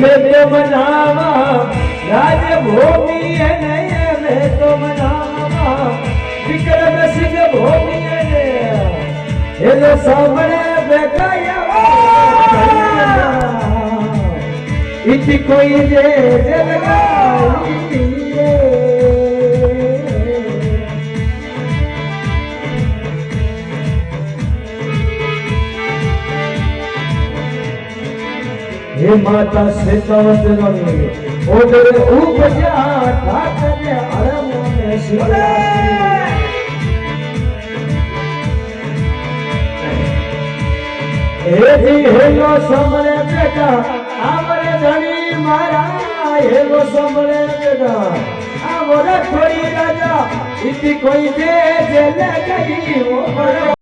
मैं तो मनावा राज भूमि है नहीं मैं तो मनावा विक्रम सिंह भूमि है ये तो सामने बेकाया इति कोई दे लगाई हे माता श्वेतावत रंग ओदर उपजा ठाकरे अरमोने शिला हे जी हेलो समरे बेटा आमरे धनी मारा हेलो समरे बेटा आमरे थोड़ी राजा इति कोई दे ले गई वो